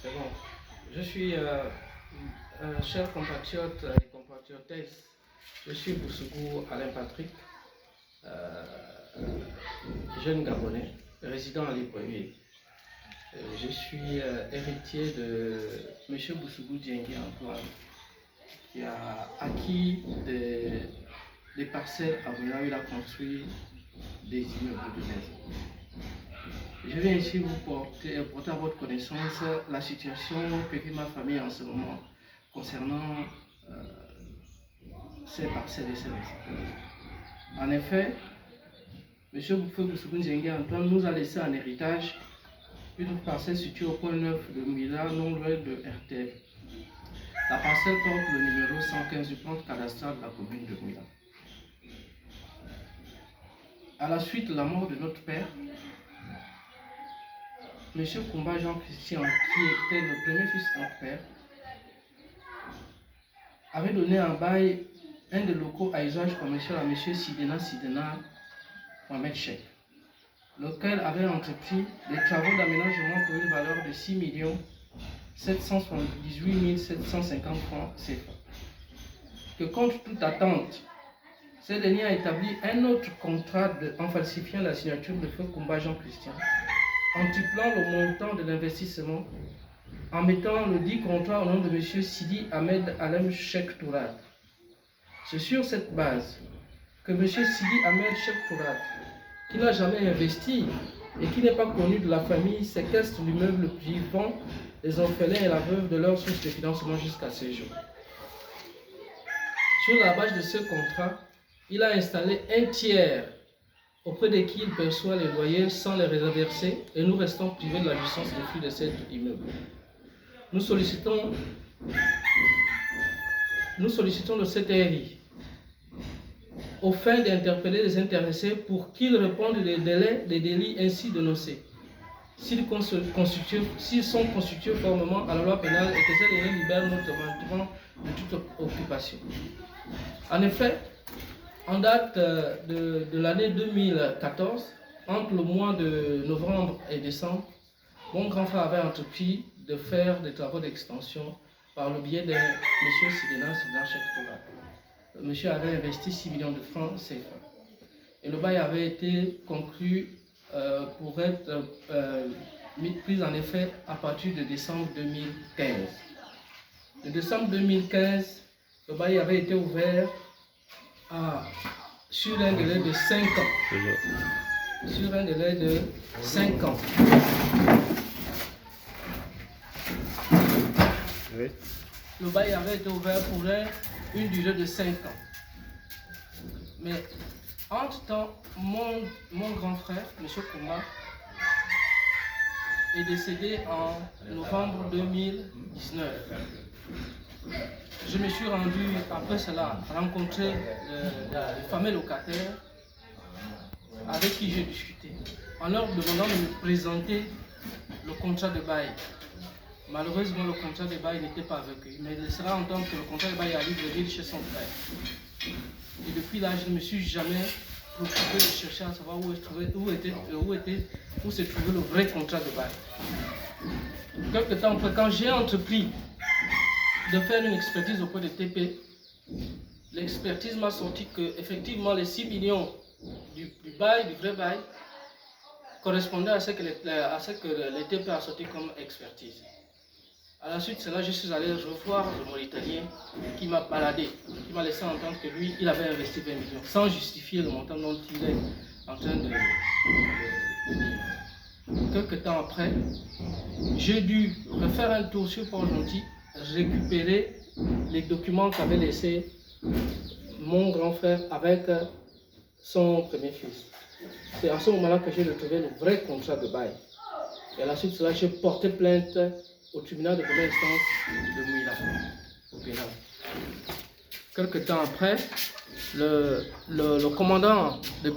C'est bon. Je suis cher compatriote et compatriotesse. Je suis Bousougou Alain Patrick, jeune Gabonais, résident à Libreville. Je suis héritier de M. Bousougou Diengi Antoine, qui a acquis des parcelles à Mouila où il a construit des immeubles de maison. Je viens ici vous porter à votre connaissance la situation que vit ma famille en ce moment concernant ces parcelles et ces maisons. En effet, M. Bousougou Diengi Antoine nous a laissé en héritage une parcelle située au point 9 de Mouila, non loin de RTL. La parcelle porte le numéro 115 du plan cadastral de la commune de Mouila. À la suite de la mort de notre père, M. Koumba Jean-Christian, qui était le premier fils de notre père, avait donné en bail un des locaux à usage commercial à M. Sidena Mohamed Cheikh, lequel avait entrepris des travaux d'aménagement pour une valeur de 6 778 750 francs CFA. Que contre toute attente, ce dernier a établi un autre contrat en falsifiant la signature de feu Koumba Jean-Christian, en triplant le montant de l'investissement, en mettant le dit contrat au nom de M. Sidi Ahmed Alem Cheikh Tourad. C'est sur cette base que M. Sidi Ahmed Cheikh Tourad, qui n'a jamais investi et qui n'est pas connu de la famille, séquestre l'immeuble privant les orphelins et la veuve de leur source de financement jusqu'à ce jour. Sur la base de ce contrat, il a installé un tiers auprès de qui il perçoit les loyers sans les reverser et nous restons privés de la licence de flux de cet immeuble. Nous sollicitons le CTRI au fin d'interpeller les intéressés pour qu'ils répondent des délais des délits ainsi dénoncés, s'ils sont constitués formellement à la loi pénale et que ces délais libèrent notre de toute occupation. En effet, en date de l'année 2014, entre le mois de novembre et décembre, mon grand frère avait entrepris de faire des travaux d'extension par le biais de M. Sidena Cheikh Tourad. Le monsieur avait investi 6 millions de francs CFA. Et le bail avait été conclu pour être pris en effet à partir de décembre 2015. De décembre 2015, le bail avait été ouvert sur un délai de 5 ans. Sur un délai de 5 ans. Oui. Le bail avait été ouvert pour une durée de 5 ans. Mais entre-temps, mon grand frère, M. Koumba, est décédé en novembre 2019. Je me suis rendu, après cela, rencontrer le fameux locataire avec qui j'ai discuté, en leur demandant de me présenter le contrat de bail. Malheureusement, le contrat de bail n'était pas avec eux, mais il laissera entendre que le contrat de bail est à Libreville chez son frère. Et depuis là, je ne me suis jamais préoccupé de chercher à savoir où se trouvait le vrai contrat de bail. Quelque temps après, quand j'ai entrepris de faire une expertise auprès de TP, l'expertise m'a sorti que effectivement les 6 millions du bail, du vrai bail, correspondaient à ce que les TP a sorti comme expertise. À la suite de cela, je suis allé revoir le Mauritanien qui m'a baladé, qui m'a laissé entendre que lui, il avait investi 20 millions, sans justifier le montant dont il est en train de dire. Quelques temps après, j'ai dû refaire un tour sur Port-Gentil, récupérer les documents qu'avait laissé mon grand frère avec son premier fils. C'est à ce moment-là que j'ai retrouvé le vrai contrat de bail. Et à la suite de cela, j'ai porté plainte au tribunal de première instance de Mouila, au pénal. Quelques temps après, le commandant de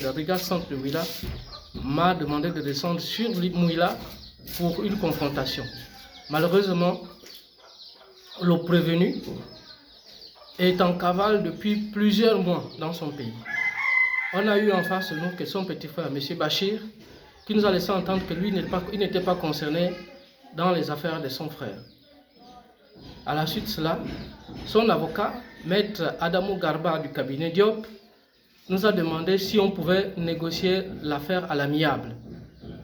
la brigade centre de Mouila m'a demandé de descendre sur Mouila pour une confrontation. Malheureusement, le prévenu est en cavale depuis plusieurs mois dans son pays. On a eu en face de nous que son petit frère, M. Bachir, qui nous a laissé entendre que lui, il n'était pas concerné dans les affaires de son frère. À la suite de cela, son avocat, Maître Adamou Garba du cabinet Diop, nous a demandé si on pouvait négocier l'affaire à l'amiable.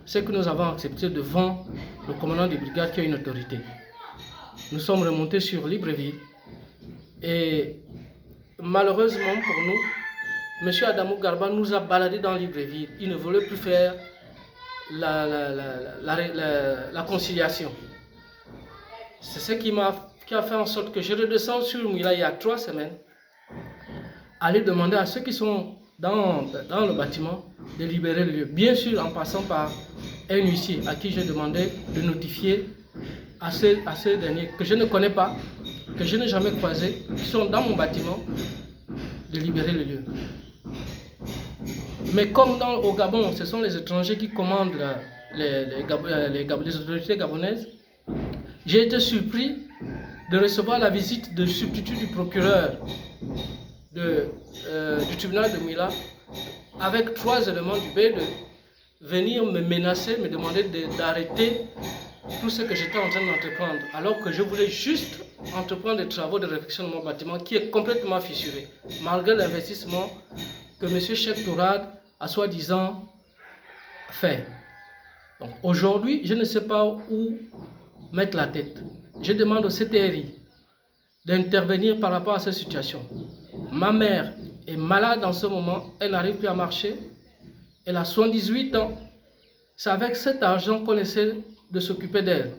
Ce que nous avons accepté devant le commandant de brigade qui a une autorité. Nous sommes remontés sur Libreville et malheureusement pour nous, M. Adamou Garba nous a baladé dans Libreville. Il ne voulait plus faire la conciliation. C'est ce qui a fait en sorte que je redescends sur Mouila il y a 3 semaines, aller demander à ceux qui sont dans le bâtiment de libérer le lieu. Bien sûr, en passant par un huissier à qui j'ai demandé de notifier à ces derniers que je ne connais pas, que je n'ai jamais croisés, qui sont dans mon bâtiment, de libérer le lieu. Mais comme au Gabon, ce sont les étrangers qui commandent les autorités gabonaises, j'ai été surpris de recevoir la visite de substitut du procureur du tribunal de Mouila avec 3 éléments du B de venir me menacer, me demander d'arrêter tout ce que j'étais en train d'entreprendre, alors que je voulais juste entreprendre des travaux de réfection de mon bâtiment qui est complètement fissuré, malgré l'investissement que M. Cheikh Tourade a soi-disant fait. Donc aujourd'hui, je ne sais pas où mettre la tête. Je demande au CTRI d'intervenir par rapport à cette situation. Ma mère est malade en ce moment, elle n'arrive plus à marcher, elle a 78 ans. C'est avec cet argent qu'on essaie de s'occuper d'elle.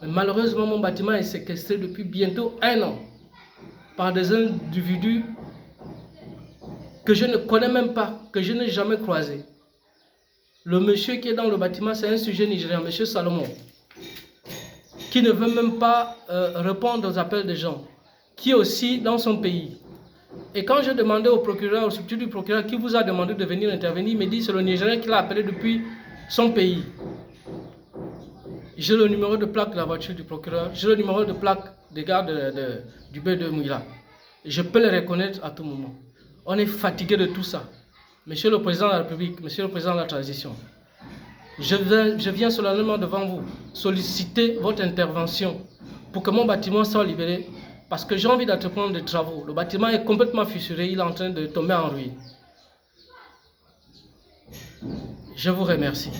Mais malheureusement, mon bâtiment est séquestré depuis bientôt 1 an par des individus que je ne connais même pas, que je n'ai jamais croisé. Le monsieur qui est dans le bâtiment, c'est un sujet nigérien, monsieur Salomon, qui ne veut même pas répondre aux appels des gens, qui est aussi dans son pays. Et quand j'ai demandé au procureur, au substitut du procureur, qui vous a demandé de venir intervenir, il me dit c'est le Nigérien qui l'a appelé depuis son pays. J'ai le numéro de plaque de la voiture du procureur, j'ai le numéro de plaque des gardes du B de Mouila. Je peux les reconnaître à tout moment. On est fatigué de tout ça. Monsieur le Président de la République, Monsieur le Président de la Transition, je viens solennellement devant vous solliciter votre intervention pour que mon bâtiment soit libéré parce que j'ai envie d'entreprendre des travaux. Le bâtiment est complètement fissuré, il est en train de tomber en ruine. Je vous remercie.